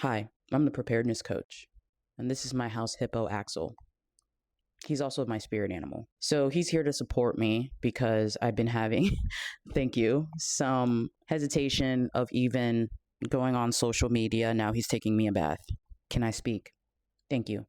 Hi, I'm the Preparedness coach, and this is my house hippo, Axel. He's also my spirit animal. So he's here to support me because I've been having, thank you, some hesitation of even going on social media. Now he's taking me a bath. Can I speak? Thank you.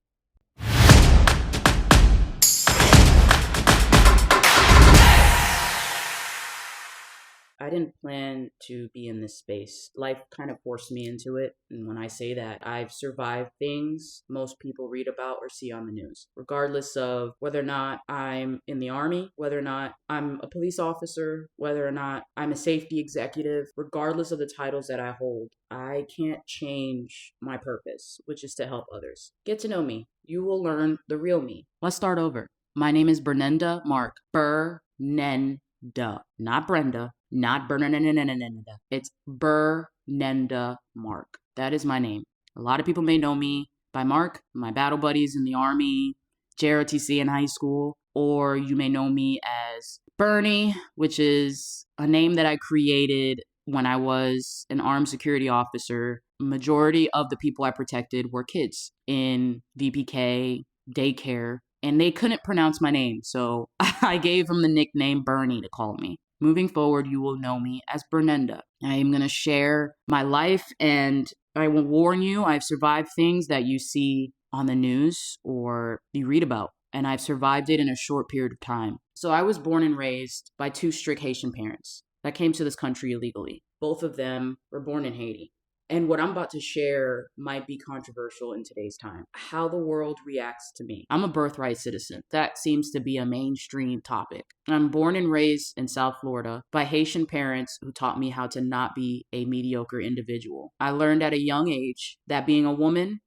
I didn't plan to be in this space. Life kind of forced me into it. And when I say that, I've survived things most people read about or see on the news, regardless of whether or not I'm in the army, whether or not I'm a police officer, whether or not I'm a safety executive, regardless of the titles that I hold. I can't change my purpose, which is to help others. Get to know me. You will learn the real me. Let's start over. My name is Bernenda Mark. Bernenda. Not Brenda. Not Bernenda. It's Bernenda Mark. That is my name. A lot of people may know me by Mark, my battle buddies in the Army, JROTC in high school, or you may know me as Bernie, which is a name that I created when I was an armed security officer. Majority of the people I protected were kids in VPK, daycare, and they couldn't pronounce my name, so I gave them the nickname Bernie to call me. Moving forward, you will know me as Bernenda. I am going to share my life, and I will warn you, I've survived things that you see on the news or you read about, and I've survived it in a short period of time. So I was born and raised by two strict Haitian parents that came to this country illegally. Both of them were born in Haiti. And what I'm about to share might be controversial in today's time. How the world reacts to me. I'm a birthright citizen. That seems to be a mainstream topic. I'm born and raised in South Florida by Haitian parents who taught me how to not be a mediocre individual. I learned at a young age that being a woman,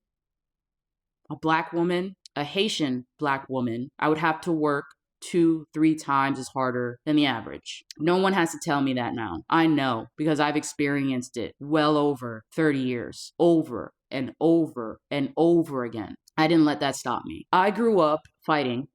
a black woman, a Haitian black woman, I would have to work 2-3 times as harder than the average. No one has to tell me that now. I know because I've experienced it well over 30 years, over and over and over again. I didn't let that stop me. I grew up fighting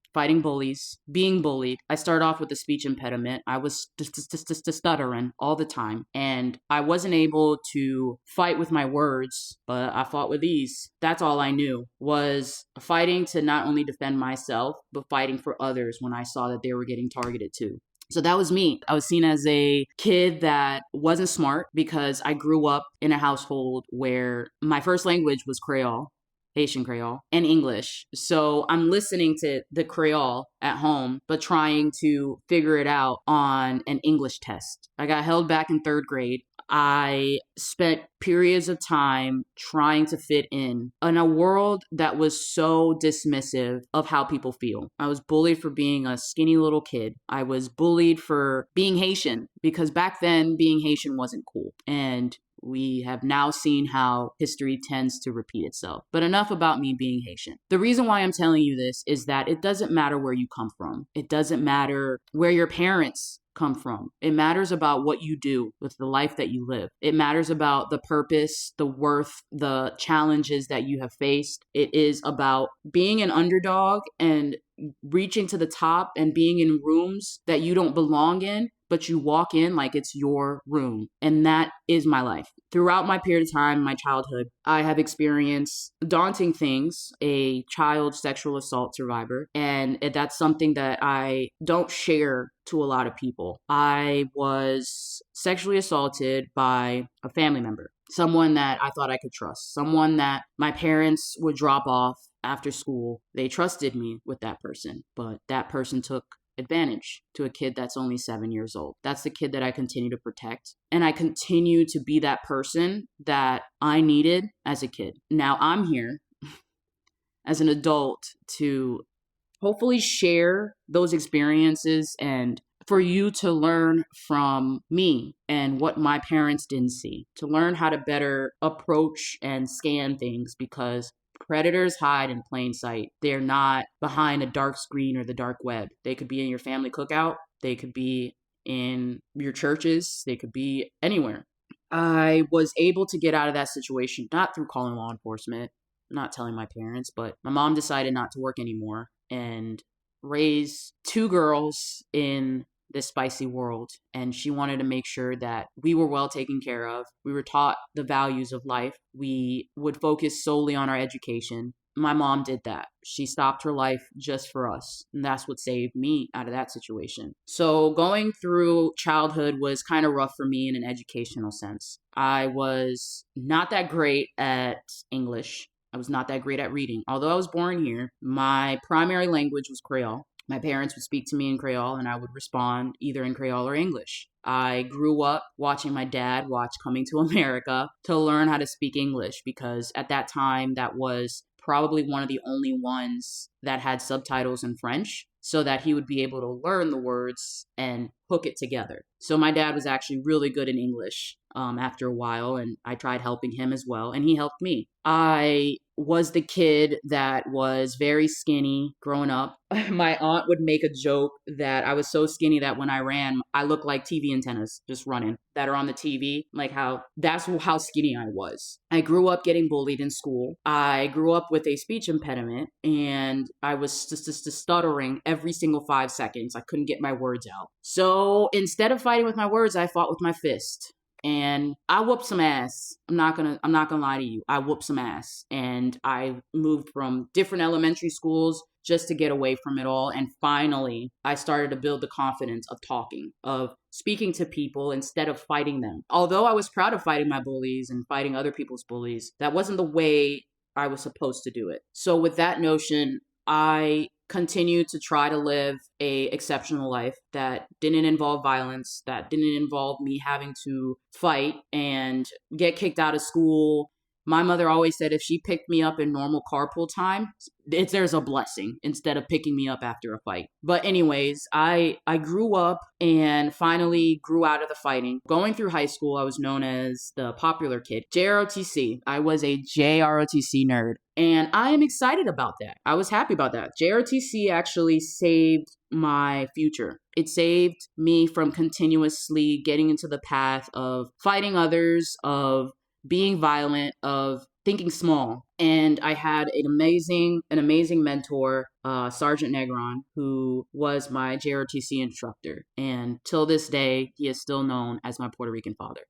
bullies, being bullied. I started off with a speech impediment. I was stuttering all the time, and I wasn't able to fight with my words, but I fought with ease. That's all I knew, was fighting to not only defend myself, but fighting for others when I saw that they were getting targeted too. So that was me. I was seen as a kid that wasn't smart because I grew up in a household where my first language was Creole, Haitian Creole, and English. So I'm listening to the Creole at home, but trying to figure it out on an English test. I got held back in 3rd grade. I spent periods of time trying to fit in a world that was so dismissive of how people feel. I was bullied for being a skinny little kid. I was bullied for being Haitian because back then being Haitian wasn't cool. And we have now seen how history tends to repeat itself. But enough about me being Haitian. The reason why I'm telling you this is that it doesn't matter where you come from. It doesn't matter where your parents come from. It matters about what you do with the life that you live. It matters about the purpose, the worth, the challenges that you have faced. It is about being an underdog and reaching to the top and being in rooms that you don't belong in, but you walk in like it's your room. And that is my life. Throughout my period of time, my childhood, I have experienced daunting things, a child sexual assault survivor. And that's something that I don't share to a lot of people. I was sexually assaulted by a family member, someone that I thought I could trust, someone that my parents would drop off after school. They trusted me with that person, but that person took advantage to a kid that's only 7 years old. That's the kid that I continue to protect. And I continue to be that person that I needed as a kid. Now I'm here as an adult to hopefully share those experiences and for you to learn from me and what my parents didn't see, to learn how to better approach and scan things because predators hide in plain sight. They're not behind a dark screen or the dark web. They could be in your family cookout. They could be in your churches. They could be anywhere. I was able to get out of that situation, not through calling law enforcement, not telling my parents, but my mom decided not to work anymore and raise 2 girls in this spicy world, and she wanted to make sure that we were well taken care of. We were taught the values of life. We would focus solely on our education. My mom did that. She stopped her life just for us. And that's what saved me out of that situation. So going through childhood was kind of rough for me in an educational sense. I was not that great at English. I was not that great at reading. Although I was born here, my primary language was Creole. My parents would speak to me in Creole and I would respond either in Creole or English. I grew up watching my dad watch Coming to America to learn how to speak English because at that time that was probably one of the only ones that had subtitles in French so that he would be able to learn the words and hook it together. So my dad was actually really good in English after a while, and I tried helping him as well, and he helped me. I was the kid that was very skinny growing up. My aunt would make a joke that I was so skinny that when I ran, I looked like TV antennas just running that are on the TV, that's how skinny I was. I grew up getting bullied in school. I grew up with a speech impediment, and I was just stuttering every single 5 seconds. I couldn't get my words out. So instead of fighting with my words, I fought with my fist. And I whooped some ass. I'm not gonna lie to you. I whooped some ass. And I moved from different elementary schools just to get away from it all. And finally, I started to build the confidence of talking, of speaking to people instead of fighting them. Although I was proud of fighting my bullies and fighting other people's bullies, that wasn't the way I was supposed to do it. So with that notion, I continued to try to live a exceptional life that didn't involve violence, that didn't involve me having to fight and get kicked out of school. My mother always said if she picked me up in normal carpool time, there's a blessing instead of picking me up after a fight. But anyways, I grew up and finally grew out of the fighting. Going through high school, I was known as the popular kid. JROTC. I was a JROTC nerd. And I am excited about that. I was happy about that. JROTC actually saved my future. It saved me from continuously getting into the path of fighting others, of being violent, of thinking small. And I had an amazing mentor, Sergeant Negron, who was my JROTC instructor. And till this day, he is still known as my Puerto Rican father.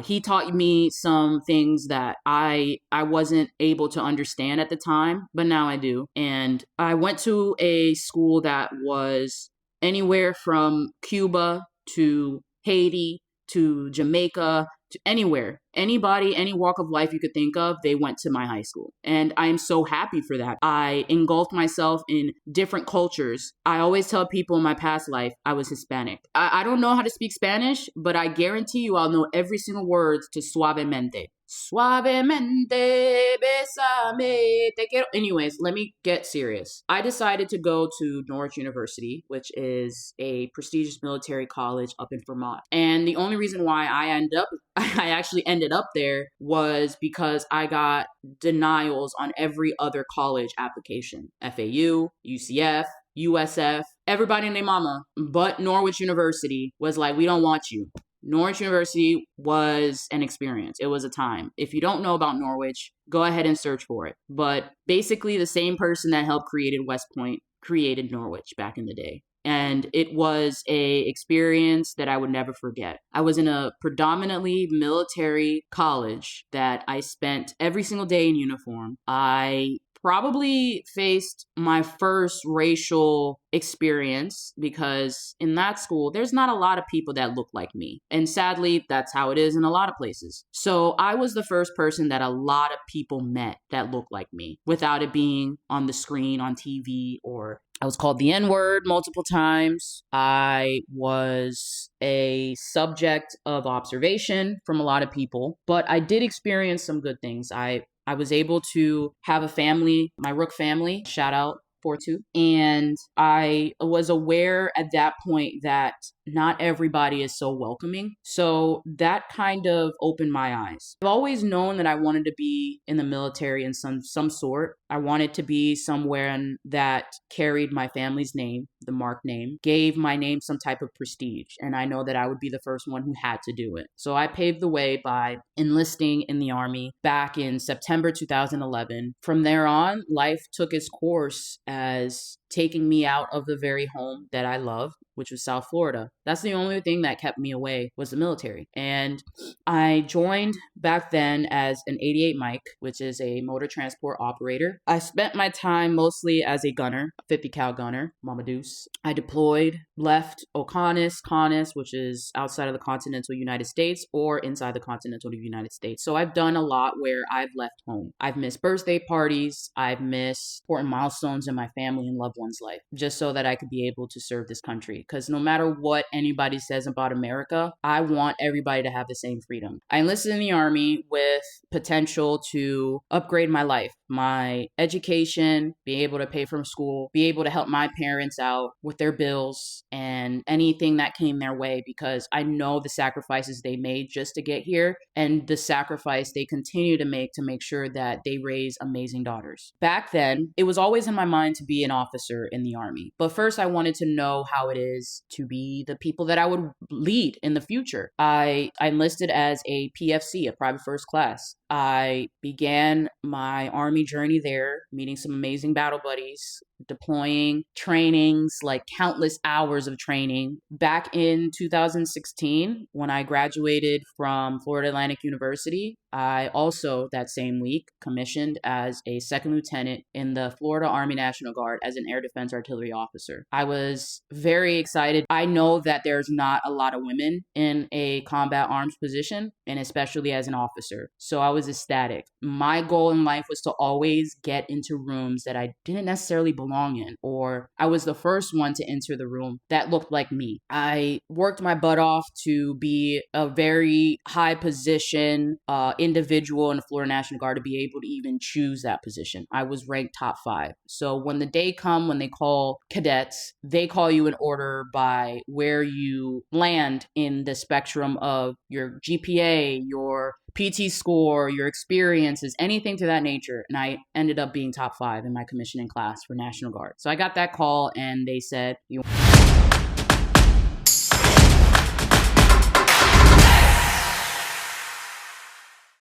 He taught me some things that I wasn't able to understand at the time, but now I do. And I went to a school that was anywhere from Cuba to Haiti to Jamaica, to anywhere. Anybody, any walk of life you could think of, they went to my high school. And I am so happy for that. I engulfed myself in different cultures. I always tell people in my past life, I was Hispanic. I don't know how to speak Spanish, but I guarantee you I'll know every single word to suavemente. Suavemente, besame, te quiero. Anyways, let me get serious. I decided to go to Norwich University, which is a prestigious military college up in Vermont. And the only reason why I actually ended up there was because I got denials on every other college application. FAU, UCF, USF, everybody and their mama, but Norwich University was like, we don't want you. Norwich University was an experience. It was a time. If you don't know about Norwich, go ahead and search for it. But basically the same person that helped created West Point created Norwich back in the day. And it was a experience that I would never forget. I was in a predominantly military college that I spent every single day in uniform. I probably faced my first racial experience because in that school, there's not a lot of people that look like me. And sadly, that's how it is in a lot of places. So I was the first person that a lot of people met that looked like me without it being on the screen, on TV, or I was called the N-word multiple times. I was a subject of observation from a lot of people, but I did experience some good things. I was able to have a family, my Rook family, shout out 4-2. And I was aware at that point that not everybody is so welcoming. So that kind of opened my eyes. I've always known that I wanted to be in the military in some sort. I wanted to be somewhere that carried my family's name, the Mark name, gave my name some type of prestige. And I know that I would be the first one who had to do it. So I paved the way by enlisting in the Army back in September 2011. From there on, life took its course as taking me out of the very home that I love, which was South Florida. That's the only thing that kept me away was the military. And I joined back then as an 88 Mike, which is a motor transport operator. I spent my time mostly as a gunner, a 50 cal gunner, Mama Deuce. I deployed, left Conus, which is outside of the continental United States or inside the continental United States. So I've done a lot where I've left home. I've missed birthday parties. I've missed important milestones in my family and loved one's life, just so that I could be able to serve this country. Because no matter what anybody says about America, I want everybody to have the same freedom. I enlisted in the Army with potential to upgrade my life, my education, be able to pay for school, be able to help my parents out with their bills and anything that came their way, because I know the sacrifices they made just to get here and the sacrifice they continue to make sure that they raise amazing daughters. Back then, it was always in my mind to be an officer in the Army. But first, I wanted to know how it is to be the people that I would lead in the future. I enlisted as a PFC, a private first class. I began my Army journey there, meeting some amazing battle buddies, deploying, trainings, like countless hours of training. Back in 2016, when I graduated from Florida Atlantic University, I also, that same week, commissioned as a second lieutenant in the Florida Army National Guard as an air defense artillery officer. I was very excited. I know that there's not a lot of women in a combat arms position, and especially as an officer. So I was ecstatic. My goal in life was to always get into rooms that I didn't necessarily belong in, or I was the first one to enter the room that looked like me. I worked my butt off to be a very high position individual in the Florida National Guard to be able to even choose that position. I was ranked top 5. So when the day comes when they call cadets, they call you in order by where you land in the spectrum of your GPA, your PT score, your experiences, anything to that nature. And I ended up being top 5 in my commissioning class for National Guard. So I got that call and they said, you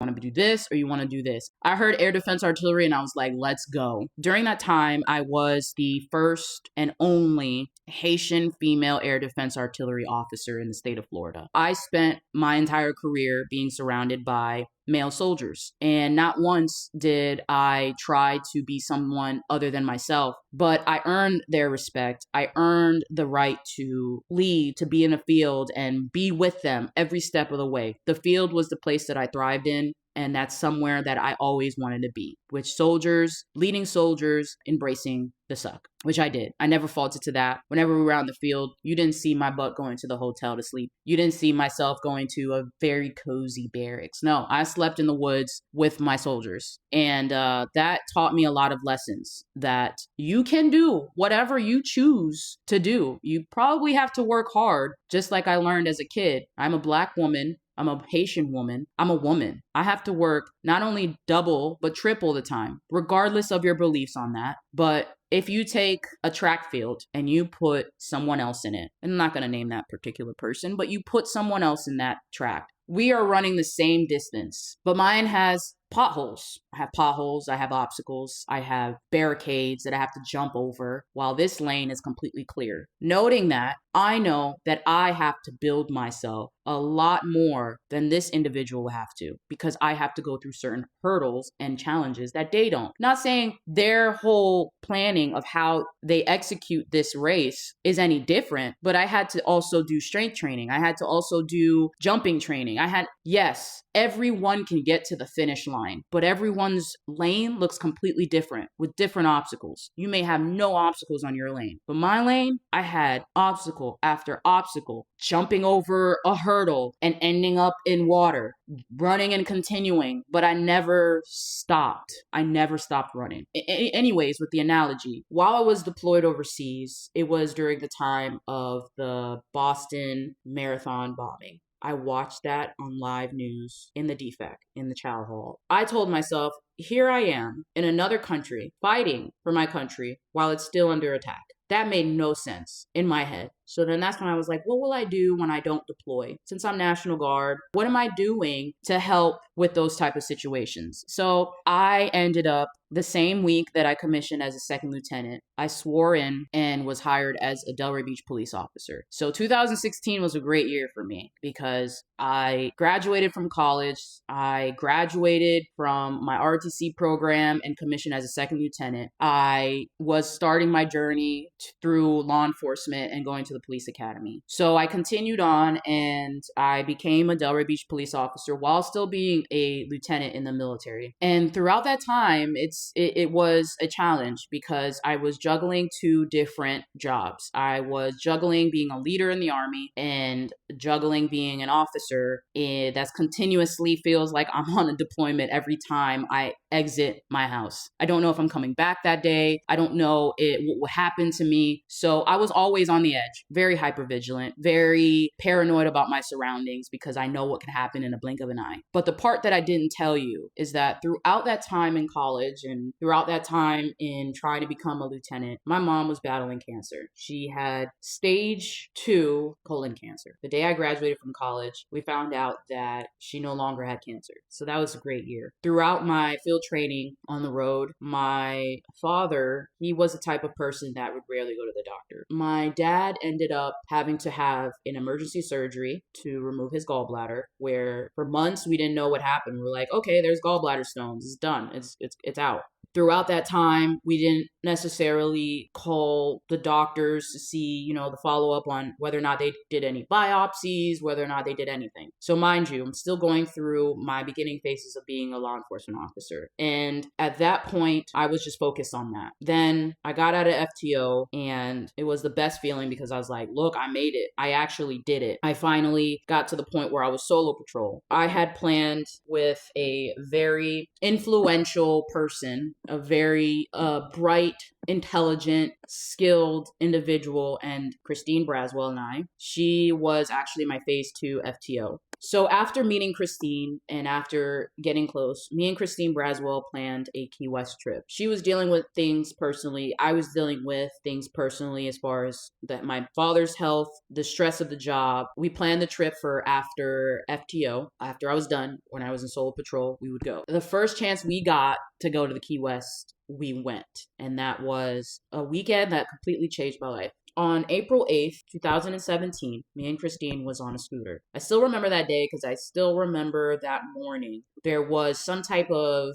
want to do this or you want to do this? I heard air defense artillery and I was like, let's go. During that time, I was the first and only Haitian female air defense artillery officer in the state of Florida. I spent my entire career being surrounded by male soldiers, and not once did I try to be someone other than myself, but I earned their respect. I earned the right to lead, to be in a field and be with them every step of the way. The field was the place that I thrived in, and that's somewhere that I always wanted to be, with soldiers, leading soldiers, embracing the suck, which I did. I never faulted to that. Whenever we were out in the field, you didn't see my butt going to the hotel to sleep. You didn't see myself going to a very cozy barracks. No, I slept in the woods with my soldiers. And that taught me a lot of lessons, that you can do whatever you choose to do. You probably have to work hard, just like I learned as a kid. I'm a Black woman. I'm a Haitian woman. I'm a woman. I have to work not only double, but triple the time, regardless of your beliefs on that. But if you take a track field and you put someone else in it, and I'm not going to name that particular person, but you put someone else in that track, we are running the same distance, but mine has potholes. I have potholes, I have obstacles, I have barricades that I have to jump over, while this lane is completely clear. Noting that, I know that I have to build myself a lot more than this individual will have to, because I have to go through certain hurdles and challenges that they don't. Not saying their whole planning of how they execute this race is any different, but I had to also do strength training. I had to also do jumping training. Yes, everyone can get to the finish line, but everyone's lane looks completely different with different obstacles. You may have no obstacles on your lane, but my lane, I had obstacle after obstacle, jumping over a hurdle and ending up in water, running and continuing, but I never stopped. I never stopped running. Anyways, with the analogy, while I was deployed overseas, it was during the time of the Boston Marathon bombing. I watched that on live news in the DFAC, in the Chow Hall. I told myself, here I am in another country, fighting for my country while it's still under attack. That made no sense in my head. So then that's when I was like, what will I do when I don't deploy? Since I'm National Guard, what am I doing to help with those type of situations? So I ended up the same week that I commissioned as a second lieutenant, I swore in and was hired as a Delray Beach police officer. So 2016 was a great year for me because I graduated from college. I graduated from my ROTC program and commissioned as a second lieutenant. I was starting my journey through law enforcement and going to the police academy. So I continued on and I became a Delray Beach police officer while still being a lieutenant in the military. And throughout that time, it was a challenge because I was juggling two different jobs. I was juggling being a leader in the Army and juggling being an officer that's continuously feels like I'm on a deployment every time I exit my house. I don't know if I'm coming back that day. I don't know what will happen to me. So I was always on the edge, very hypervigilant, very paranoid about my surroundings because I know what can happen in a blink of an eye. But the part that I didn't tell you is that throughout that time in college and throughout that time in trying to become a lieutenant, my mom was battling cancer. She had stage 2 colon cancer. The day I graduated from college, we found out that she no longer had cancer. So that was a great year. Throughout my field training on the road, my father, he was the type of person that would rarely go to the doctor. My dad ended up having to have an emergency surgery to remove his gallbladder, where for months we didn't know what happened. We were like, okay, there's gallbladder stones. It's done. It's out. Throughout that time, we didn't necessarily call the doctors to see, the follow-up on whether or not they did any biopsies, whether or not they did anything. So mind you, I'm still going through my beginning phases of being a law enforcement officer. And at that point, I was just focused on that. Then I got out of FTO and it was the best feeling because I was like, look, I made it. I actually did it. I finally got to the point where I was solo patrol. I had planned with a very influential person, a very bright, intelligent, skilled individual, and Christine Braswell and I. She was actually my phase 2 FTO. So after meeting Christine and after getting close, me and Christine Braswell planned a Key West trip. She was dealing with things personally. I was dealing with things personally as far as my father's health, the stress of the job. We planned the trip for after FTO. After I was done, when I was in solo patrol, we would go. The first chance we got to go to the Key West, we went. And that was a weekend that completely changed my life. On April 8th, 2017, me and Christine was on a scooter. I still remember that day because I still remember that morning. There was some type of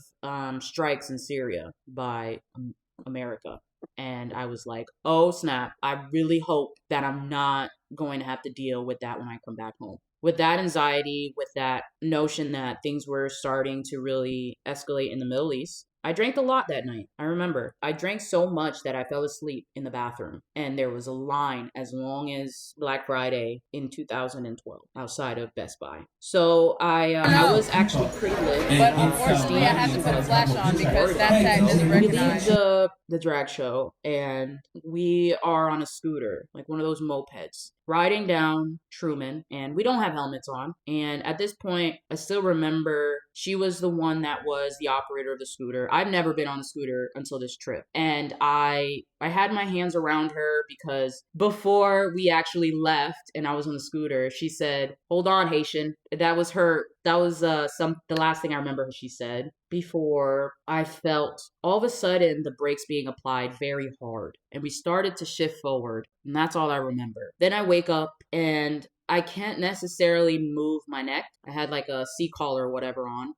strikes in Syria by America. And I was like, oh snap, I really hope that I'm not going to have to deal with that when I come back home. With that anxiety, with that notion that things were starting to really escalate in the Middle East, I drank a lot that night. I remember I drank so much that I fell asleep in the bathroom, and there was a line as long as Black Friday in 2012 outside of Best Buy. So I was actually pretty lit, but unfortunately I had to put a flash on because that tag doesn't recognize. We leave the drag show, and we are on a scooter, like one of those mopeds, riding down Truman, and we don't have helmets on. And at this point, I still remember she was the one that was the operator of the scooter. I've never been on a scooter until this trip. And I had my hands around her because before we actually left and I was on the scooter, she said, "Hold on, Haitian." That was the last thing I remember she said before I felt all of a sudden the brakes being applied very hard and we started to shift forward, and that's all I remember. Then I wake up and I can't necessarily move my neck. I had like a C-collar or whatever on.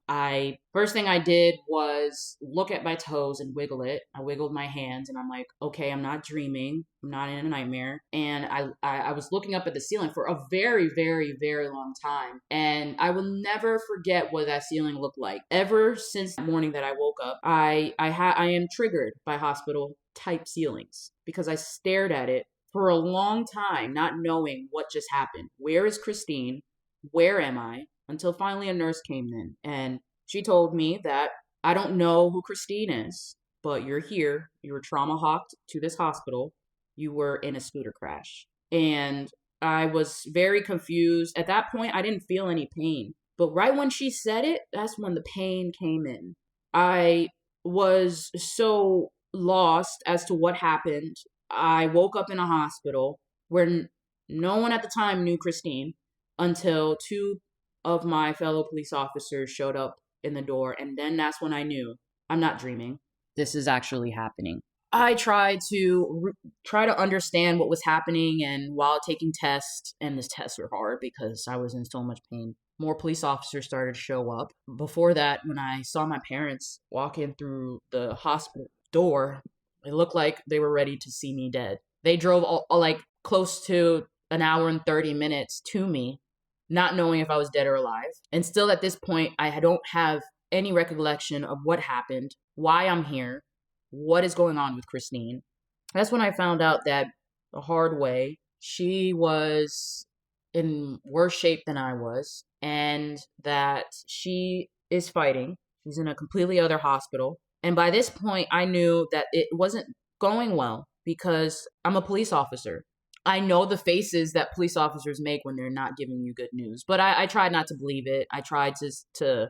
First thing I did was look at my toes and wiggle it. I wiggled my hands and I'm like, okay, I'm not dreaming. I'm not in a nightmare. And I was looking up at the ceiling for a very, very, very long time. And I will never forget what that ceiling looked like. Ever since the morning that I woke up, I am triggered by hospital type ceilings because I stared at it for a long time, not knowing what just happened. Where is Christine? Where am I? Until finally a nurse came in and she told me that I don't know who Christine is, but you're here. You were trauma hawked to this hospital. You were in a scooter crash. And I was very confused. At that point, I didn't feel any pain. But right when she said it, that's when the pain came in. I was so lost as to what happened. I woke up in a hospital where No one at the time knew Christine until two of my fellow police officers showed up in the door. And then that's when I knew I'm not dreaming. This is actually happening. I try to understand what was happening, and while taking tests, and the tests were hard because I was in so much pain, more police officers started to show up. Before that, when I saw my parents walk in through the hospital door, it looked like they were ready to see me dead. They drove like close to an hour and 30 minutes to me, not knowing if I was dead or alive. And still at this point, I don't have any recollection of what happened, why I'm here, what is going on with Christine. That's when I found out that the hard way, she was in worse shape than I was, and that she is fighting. She's in a completely other hospital. And by this point, I knew that it wasn't going well because I'm a police officer. I know the faces that police officers make when they're not giving you good news, but I tried not to believe it. I tried to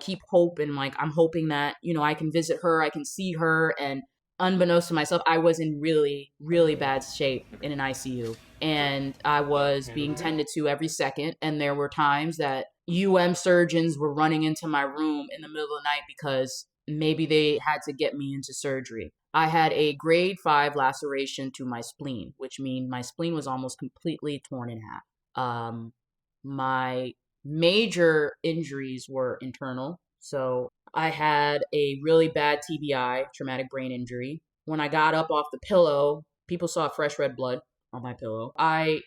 keep hope, and like I'm hoping that I can visit her, I can see her, and unbeknownst to myself, I was in really, really bad shape in an ICU, and I was being tended to every second. And there were times that surgeons were running into my room in the middle of the night because maybe they had to get me into surgery. I had a grade 5 laceration to my spleen, which means my spleen was almost completely torn in half. My major injuries were internal. So I had a really bad TBI, traumatic brain injury. When I got up off the pillow, people saw fresh red blood on my pillow. I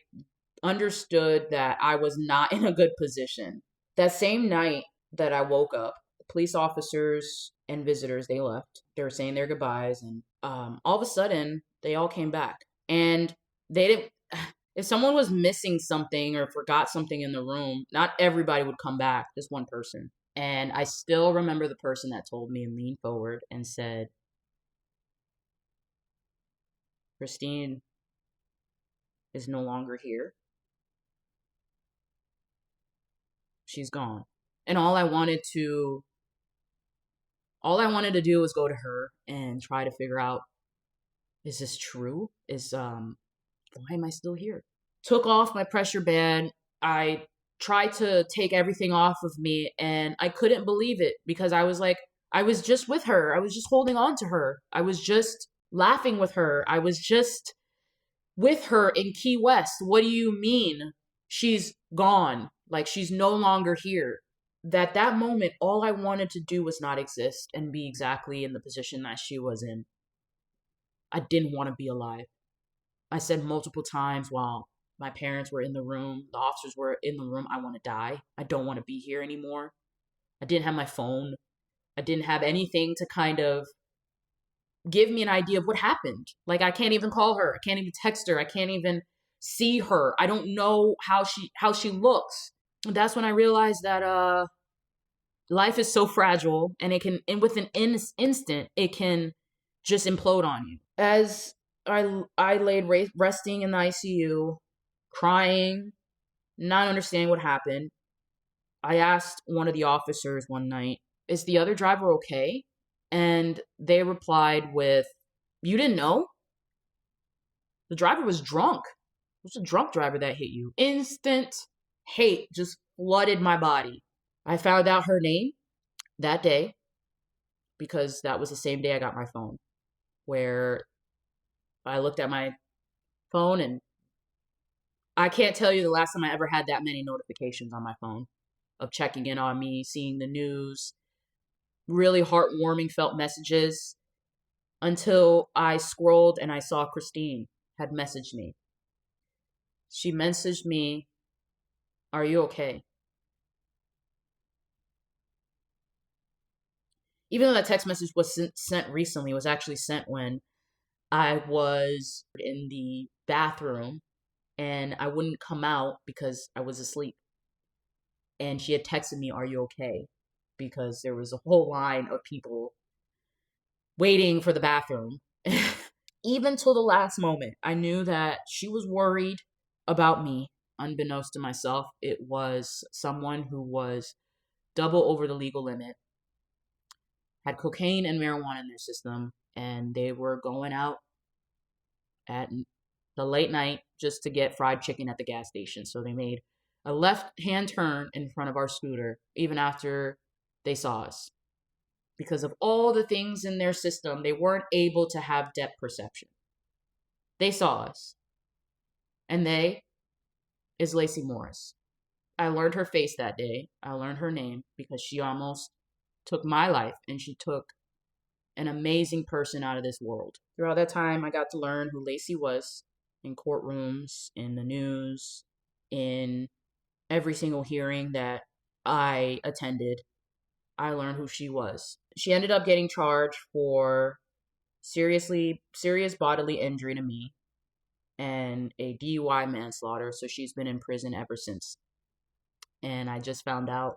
understood that I was not in a good position. That same night that I woke up, the police officers and visitors, they left. They were saying their goodbyes, and all of a sudden, they all came back. And they didn't. If someone was missing something or forgot something in the room, not everybody would come back, just one person. And I still remember the person that told me and leaned forward and said, Christine is no longer here. She's gone. And all I wanted to do was go to her and try to figure out, is this true? Why am I still here? Took off my pressure band. I tried to take everything off of me, and I couldn't believe it because I was like, I was just with her. I was just holding on to her. I was just laughing with her. I was just with her in Key West. What do you mean she's gone? Like, she's no longer here. That moment, all I wanted to do was not exist and be exactly in the position that she was in. I didn't want to be alive. I said multiple times while my parents were in the room, the officers were in the room, I want to die. I don't want to be here anymore. I didn't have my phone. I didn't have anything to kind of give me an idea of what happened. Like, I can't even call her. I can't even text her. I can't even see her. I don't know how she looks. And that's when I realized that life is so fragile, and with an instant, it can just implode on you. As I laid resting in the ICU, crying, not understanding what happened, I asked one of the officers one night, is the other driver okay? And they replied with, you didn't know? The driver was drunk. It was a drunk driver that hit you. Instant hate just flooded my body. I found out her name that day because that was the same day I got my phone, where I looked at my phone, and I can't tell you the last time I ever had that many notifications on my phone of checking in on me, seeing the news, really heartwarming felt messages, until I scrolled and I saw Christine had messaged me. She messaged me, are you okay? Even though that text message was sent recently, it was actually sent when I was in the bathroom and I wouldn't come out because I was asleep. And she had texted me, are you okay? Because there was a whole line of people waiting for the bathroom. Even till the last moment, I knew that she was worried about me. Unbeknownst to myself, it was someone who was double over the legal limit, had cocaine and marijuana in their system, and they were going out at the late night just to get fried chicken at the gas station. So they made a left-hand turn in front of our scooter, even after they saw us. Because of all the things in their system, they weren't able to have depth perception. They saw us. And they is Lacey Morris. I learned her face that day. I learned her name because she almost took my life, and she took an amazing person out of this world. Throughout that time, I got to learn who Lacey was in courtrooms, in the news, in every single hearing that I attended. I learned who she was. She ended up getting charged for serious bodily injury to me and a DUI manslaughter, so she's been in prison ever since. And I just found out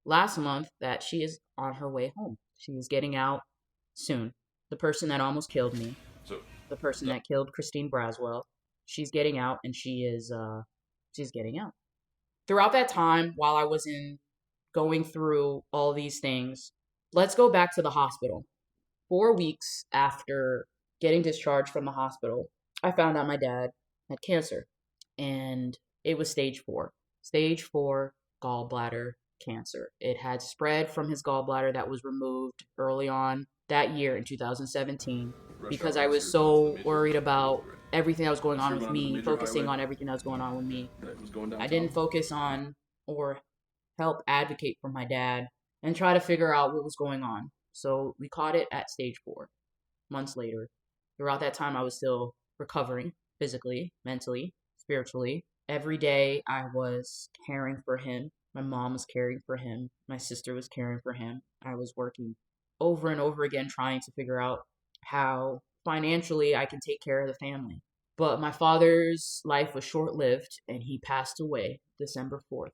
last month that she is on her way home. She is getting out soon. The person that almost killed me, the person that killed Christine Braswell, she's getting out, and she's getting out. Throughout that time, while I was going through all these things, let's go back to the hospital. 4 weeks after getting discharged from the hospital, I found out my dad had cancer, and it was stage 4. Stage 4 gallbladder cancer. It had spread from his gallbladder that was removed early on that year in 2017 because I was so worried about everything that was going on with me, focusing on everything that was going on with me. I didn't focus on or help advocate for my dad and try to figure out what was going on. So we caught it at stage 4 months later. Throughout that time, I was still recovering physically, mentally, spiritually. Every day I was caring for him. My mom was caring for him. My sister was caring for him. I was working over and over again trying to figure out how financially I can take care of the family. But my father's life was short-lived, and he passed away December 4th,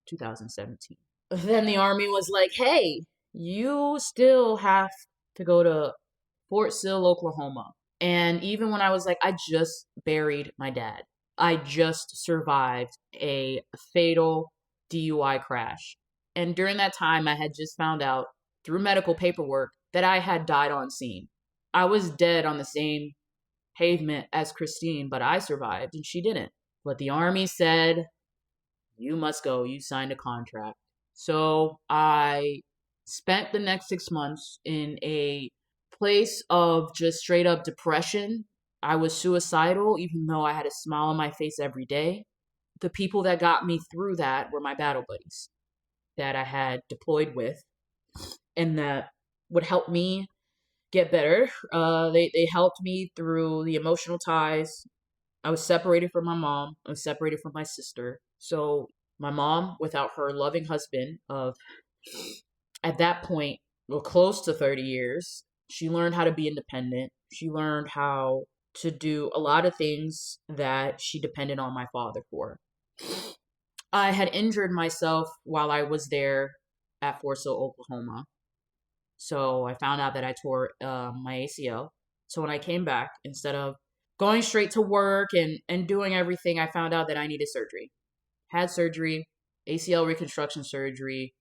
2017. Then the Army was like, hey, you still have to go to Fort Sill, Oklahoma. And even when I was like, I just buried my dad. I just survived a fatal DUI crash. And during that time, I had just found out through medical paperwork that I had died on scene. I was dead on the same pavement as Christine, but I survived and she didn't. But the Army said, you must go. You signed a contract. So I spent the next 6 months in a place of just straight up depression. I was suicidal, even though I had a smile on my face every day. The people that got me through that were my battle buddies that I had deployed with and that would help me get better. They helped me through the emotional ties. I was separated from my mom. I was separated from my sister. So my mom, without her loving husband of, at that point, well, close to 30 years, she learned how to be independent. She learned how to do a lot of things that she depended on my father for. I had injured myself while I was there at Fort Sill, Oklahoma. So I found out that I tore my ACL. So when I came back, instead of going straight to work and doing everything, I found out that I needed surgery. Had surgery, ACL reconstruction surgery.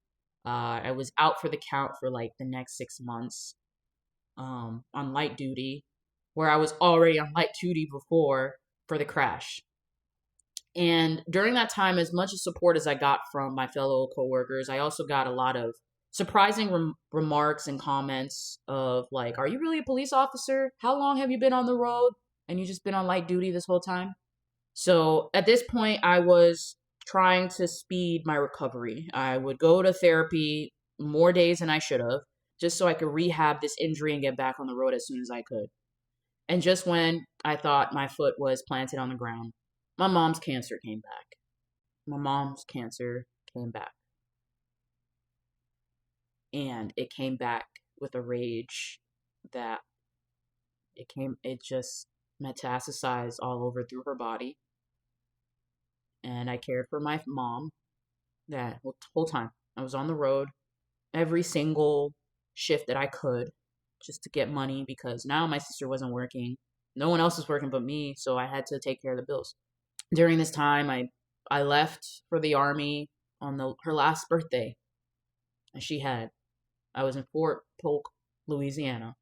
I was out for the count for like the next 6 months on light duty, where I was already on light duty before for the crash. And during that time, as much support as I got from my fellow coworkers, I also got a lot of surprising remarks and comments of like, are you really a police officer? How long have you been on the road? And you just been on light duty this whole time? So at this point, I was trying to speed my recovery. I would go to therapy more days than I should have, just so I could rehab this injury and get back on the road as soon as I could. And just when I thought my foot was planted on the ground, my mom's cancer came back. My mom's cancer came back. And it came back with a rage that it just metastasized all over through her body. And I cared for my mom that whole time. I was on the road every single shift that I could just to get money because now my sister wasn't working. No one else was working but me, so I had to take care of the bills. During this time, I left for the Army on her last birthday. And I was in Fort Polk, Louisiana.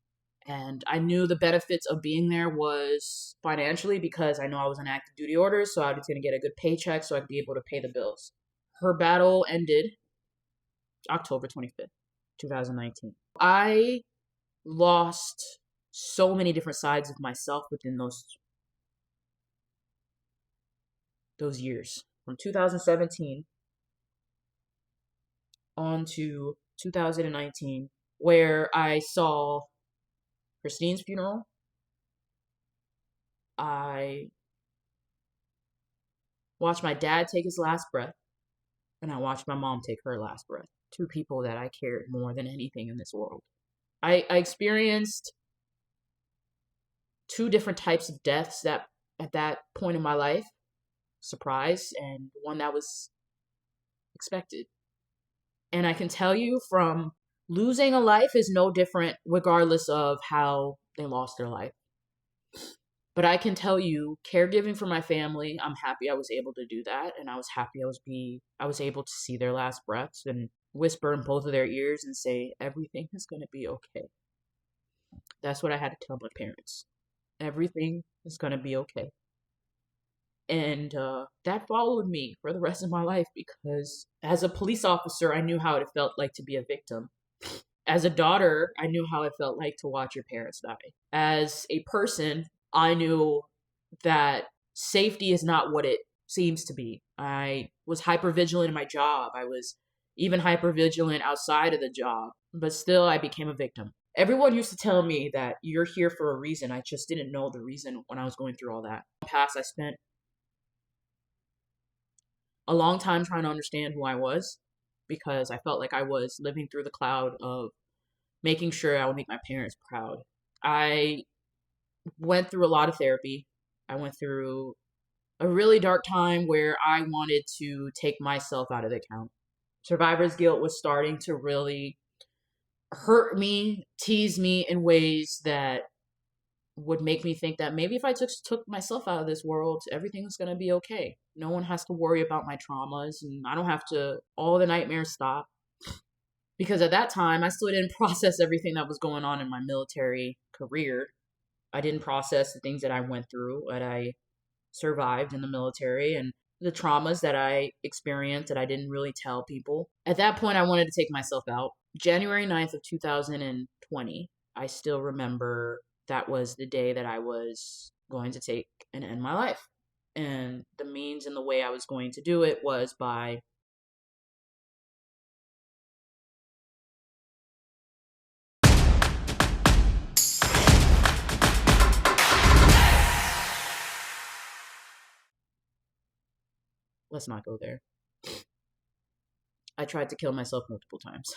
And I knew the benefits of being there was financially because I know I was on active duty orders, so I was going to get a good paycheck so I could be able to pay the bills. Her battle ended October 25th, 2019. I lost so many different sides of myself within those years. From 2017 on to 2019, where I saw Christine's funeral. I watched my dad take his last breath, and I watched my mom take her last breath. Two people that I cared more than anything in this world. I experienced two different types of deaths that at that point in my life, surprise, and one that was expected. And I can tell you from losing a life is no different regardless of how they lost their life. But I can tell you, caregiving for my family, I'm happy I was able to do that, and I was happy I was able to see their last breaths and whisper in both of their ears and say, everything is going to be okay. That's what I had to tell my parents. Everything is going to be okay. And that followed me for the rest of my life because as a police officer, I knew how it felt like to be a victim. As a daughter, I knew how it felt like to watch your parents die. As a person, I knew that safety is not what it seems to be. I was hypervigilant in my job. I was even hypervigilant outside of the job, but still I became a victim. Everyone used to tell me that you're here for a reason. I just didn't know the reason when I was going through all that. In the past, I spent a long time trying to understand who I was because I felt like I was living through the cloud of making sure I would make my parents proud. I went through a lot of therapy. I went through a really dark time where I wanted to take myself out of the count. Survivor's guilt was starting to really hurt me, tease me in ways that would make me think that maybe if I took myself out of this world, everything's going to be okay. No one has to worry about my traumas, and I don't have to, all the nightmares stop. Because at that time, I still didn't process everything that was going on in my military career. I didn't process the things that I went through, that I survived in the military, and the traumas that I experienced that I didn't really tell people. At that point, I wanted to take myself out. January 9th of 2020, I still remember that was the day that I was going to take and end my life. And the means and the way I was going to do it was by let's not go there. I tried to kill myself multiple times.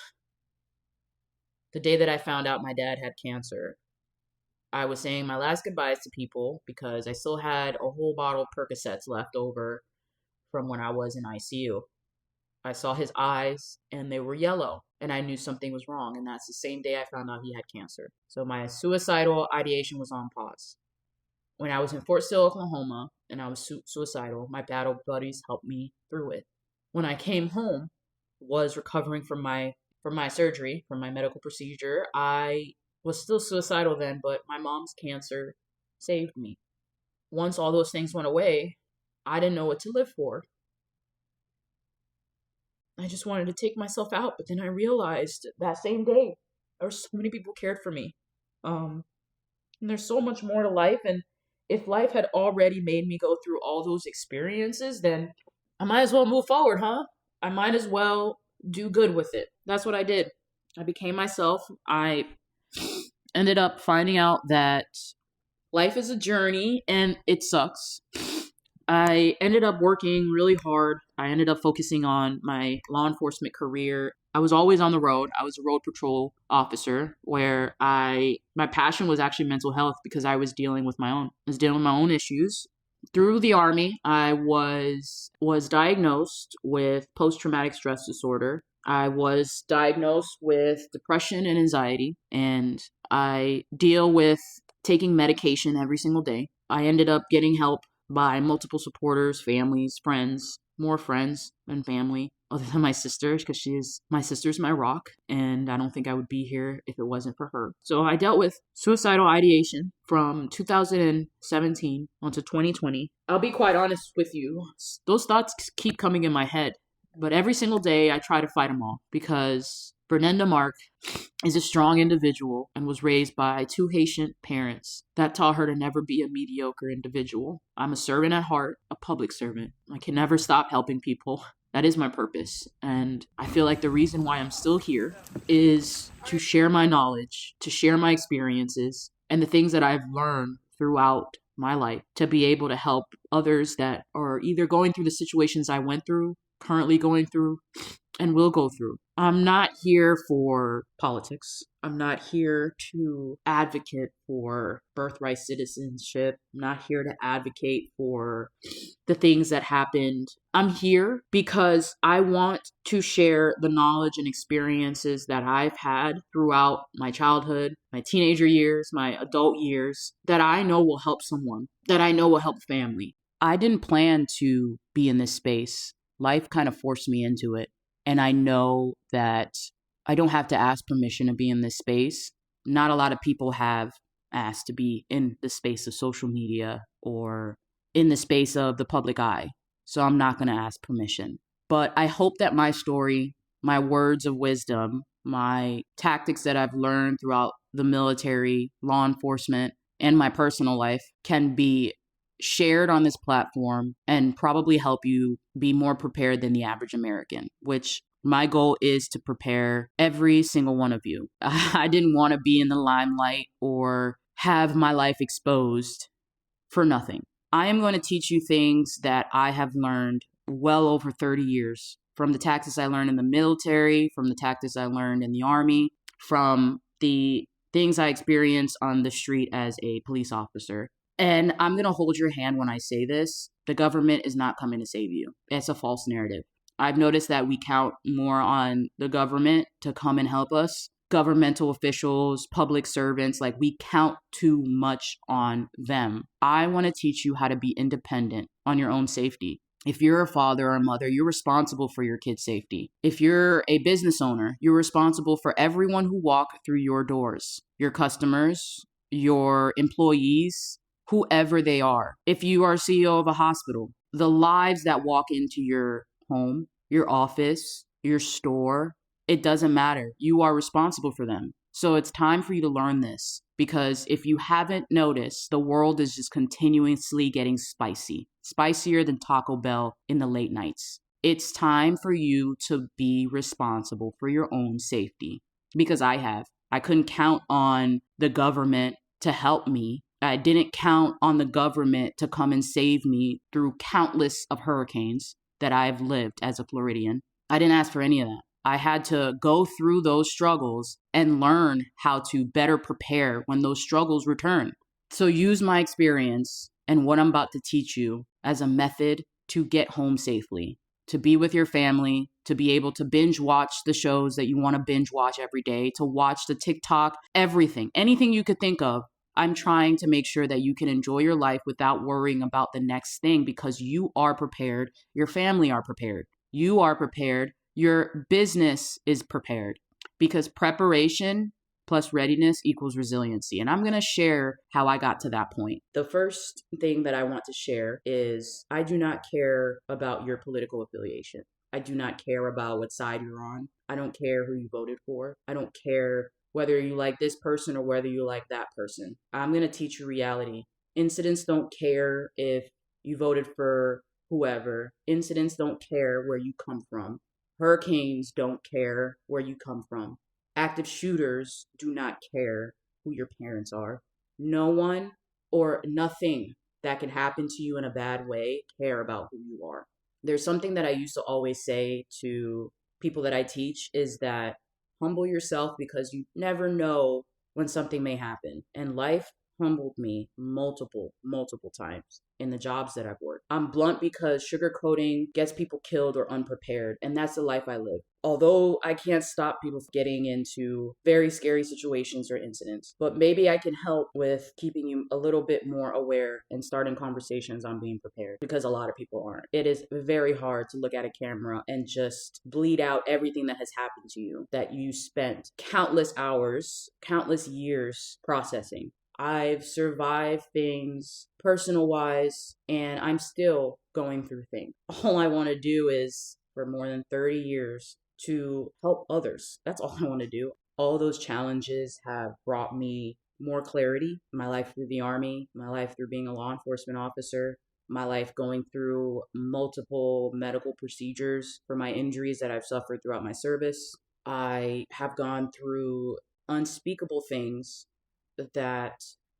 The day that I found out my dad had cancer, I was saying my last goodbyes to people because I still had a whole bottle of Percocets left over from when I was in ICU. I saw his eyes and they were yellow and I knew something was wrong, and that's the same day I found out he had cancer. So my suicidal ideation was on pause. When I was in Fort Sill, Oklahoma, and I was suicidal, my battle buddies helped me through it. When I came home, was recovering from my surgery, from my medical procedure, I was still suicidal then, but my mom's cancer saved me. Once all those things went away, I didn't know what to live for. I just wanted to take myself out, but then I realized that same day, there were so many people cared for me. And there's so much more to life, and if life had already made me go through all those experiences, then I might as well move forward, huh? I might as well do good with it. That's what I did. I became myself. I ended up finding out that life is a journey and it sucks. I ended up working really hard. I ended up focusing on my law enforcement career. I was always on the road. I was a road patrol officer where my passion was actually mental health because I was dealing with my own issues. Through the Army, I was diagnosed with post-traumatic stress disorder. I was diagnosed with depression and anxiety, and I deal with taking medication every single day. I ended up getting help by multiple supporters, families, friends, more friends than family. other than my sisters, because my sister's my rock, and I don't think I would be here if it wasn't for her. So I dealt with suicidal ideation from 2017 onto 2020. I'll be quite honest with you, those thoughts keep coming in my head, but every single day I try to fight them all, because Brenda Mark is a strong individual and was raised by two Haitian parents that taught her to never be a mediocre individual. I'm a servant at heart, a public servant. I can never stop helping people. That is my purpose. And I feel like the reason why I'm still here is to share my knowledge, to share my experiences, and the things that I've learned throughout my life to be able to help others that are either going through the situations I went through, currently going through, and will go through. I'm not here for politics. I'm not here to advocate for birthright citizenship. I'm not here to advocate for the things that happened. I'm here because I want to share the knowledge and experiences that I've had throughout my childhood, my teenager years, my adult years, that I know will help someone, that I know will help family. I didn't plan to be in this space. Life kind of forced me into it. And I know that I don't have to ask permission to be in this space. Not a lot of people have asked to be in the space of social media or in the space of the public eye. So I'm not going to ask permission. But I hope that my story, my words of wisdom, my tactics that I've learned throughout the military, law enforcement, and my personal life can be shared on this platform and probably help you be more prepared than the average American, which my goal is to prepare every single one of you. I didn't want to be in the limelight or have my life exposed for nothing. I am going to teach you things that I have learned well over 30 years, from the tactics I learned in the military, from the tactics I learned in the Army, from the things I experienced on the street as a police officer. And I'm going to hold your hand when I say this. The government is not coming to save you. It's a false narrative. I've noticed that we count more on the government to come and help us. Governmental officials, public servants, like we count too much on them. I want to teach you how to be independent on your own safety. If you're a father or a mother, you're responsible for your kid's safety. If you're a business owner, you're responsible for everyone who walk through your doors, your customers, your employees, whoever they are. If you are CEO of a hospital, the lives that walk into your home, your office, your store, it doesn't matter. You are responsible for them. So it's time for you to learn this, because if you haven't noticed, the world is just continuously getting spicy, spicier than Taco Bell in the late nights. It's time for you to be responsible for your own safety, because I couldn't count on the government to help me. I didn't count on the government to come and save me through countless of hurricanes that I've lived as a Floridian. I didn't ask for any of that. I had to go through those struggles and learn how to better prepare when those struggles return. So use my experience and what I'm about to teach you as a method to get home safely, to be with your family, to be able to binge watch the shows that you want to binge watch every day, to watch the TikTok, everything, anything you could think of. I'm trying to make sure that you can enjoy your life without worrying about the next thing, because you are prepared. Your family are prepared. You are prepared. Your business is prepared, because preparation plus readiness equals resiliency. And I'm going to share how I got to that point. The first thing that I want to share is I do not care about your political affiliation. I do not care about what side you're on. I don't care who you voted for. I don't care whether you like this person or whether you like that person. I'm going to teach you reality. Incidents don't care if you voted for whoever. Incidents don't care where you come from. Hurricanes don't care where you come from. Active shooters do not care who your parents are. No one or nothing that can happen to you in a bad way care about who you are. There's something that I used to always say to people that I teach, is that humble yourself, because you never know when something may happen. In life, humbled me multiple times in the jobs that I've worked. I'm blunt because sugarcoating gets people killed or unprepared, and that's the life I live. Although I can't stop people from getting into very scary situations or incidents, but maybe I can help with keeping you a little bit more aware and starting conversations on being prepared, because a lot of people aren't. It is very hard to look at a camera and just bleed out everything that has happened to you, that you spent countless hours, countless years processing. I've survived things personal wise, and I'm still going through things. All I want to do is, for more than 30 years, to help others. That's all I want to do. All those challenges have brought me more clarity. My life through the Army, my life through being a law enforcement officer, my life going through multiple medical procedures for my injuries that I've suffered throughout my service. I have gone through unspeakable things that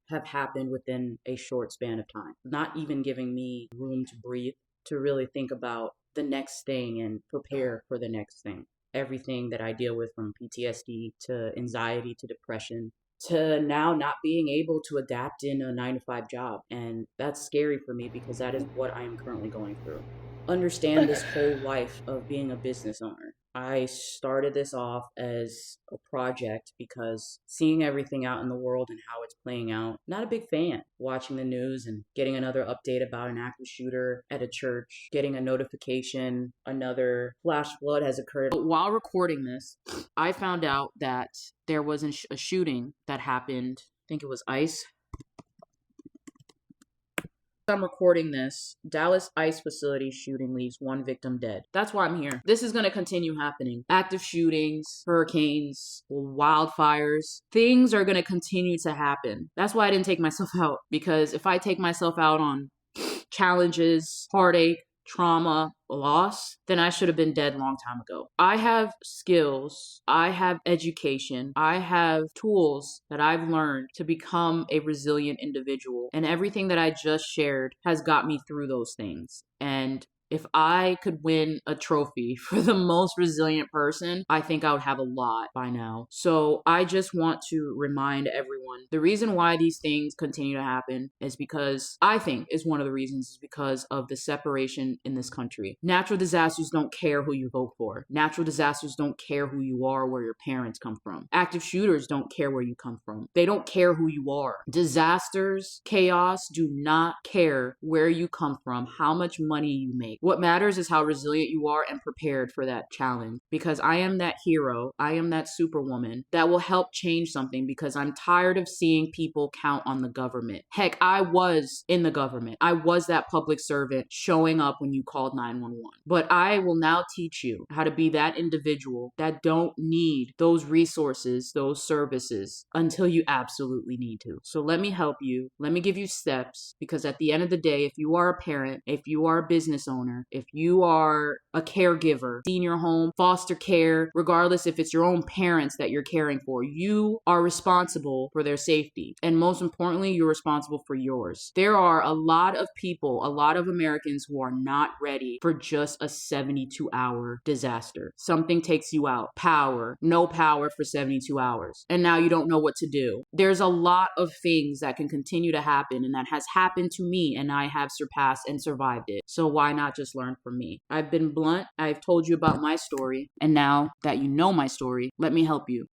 have happened within a short span of time, not even giving me room to breathe, to really think about the next thing and prepare for the next thing. Everything that I deal with, from PTSD to anxiety to depression to now not being able to adapt in a 9 to 5 job. And that's scary for me because that is what I am currently going through. Understand this whole life of being a business owner. I started this off as a project because seeing everything out in the world and how it's playing out, not a big fan. Watching the news and getting another update about an active shooter at a church, getting a notification, another flash flood has occurred. But while recording this, I found out that there was a shooting that happened. I think it was ICE. I'm recording this, Dallas ICE facility shooting leaves 1 victim dead. That's why I'm here. This is going to continue happening. Active shootings, hurricanes, wildfires, things are going to continue to happen. That's why I didn't take myself out, because if I take myself out on challenges, heartache, trauma, loss, then I should have been dead a long time ago. I have skills, I have education, I have tools that I've learned to become a resilient individual. And everything that I just shared has got me through those things. And if I could win a trophy for the most resilient person, I think I would have a lot by now. So I just want to remind everyone, the reason why these things continue to happen is because, I think is one of the reasons, is because of the separation in this country. Natural disasters don't care who you vote for. Natural disasters don't care who you are, where your parents come from. Active shooters don't care where you come from. They don't care who you are. Disasters, chaos do not care where you come from, how much money you make. What matters is how resilient you are and prepared for that challenge. Because I am that hero, I am that superwoman that will help change something, because I'm tired of seeing people count on the government. Heck, I was in the government. I was that public servant showing up when you called 911. But I will now teach you how to be that individual that don't need those resources, those services, until you absolutely need to. So let me help you. Let me give you steps, because at the end of the day, if you are a parent, if you are a business owner, if you are a caregiver, senior home, foster care, regardless if it's your own parents that you're caring for, you are responsible for their safety. And most importantly, you're responsible for yours. There are a lot of people, a lot of Americans who are not ready for just a 72-hour disaster. Something takes you out. Power. No power for 72 hours. And now you don't know what to do. There's a lot of things that can continue to happen, and that has happened to me, and I have surpassed and survived it. So why not just learn from me? I've been blunt. I've told you about my story. And now that you know my story, let me help you.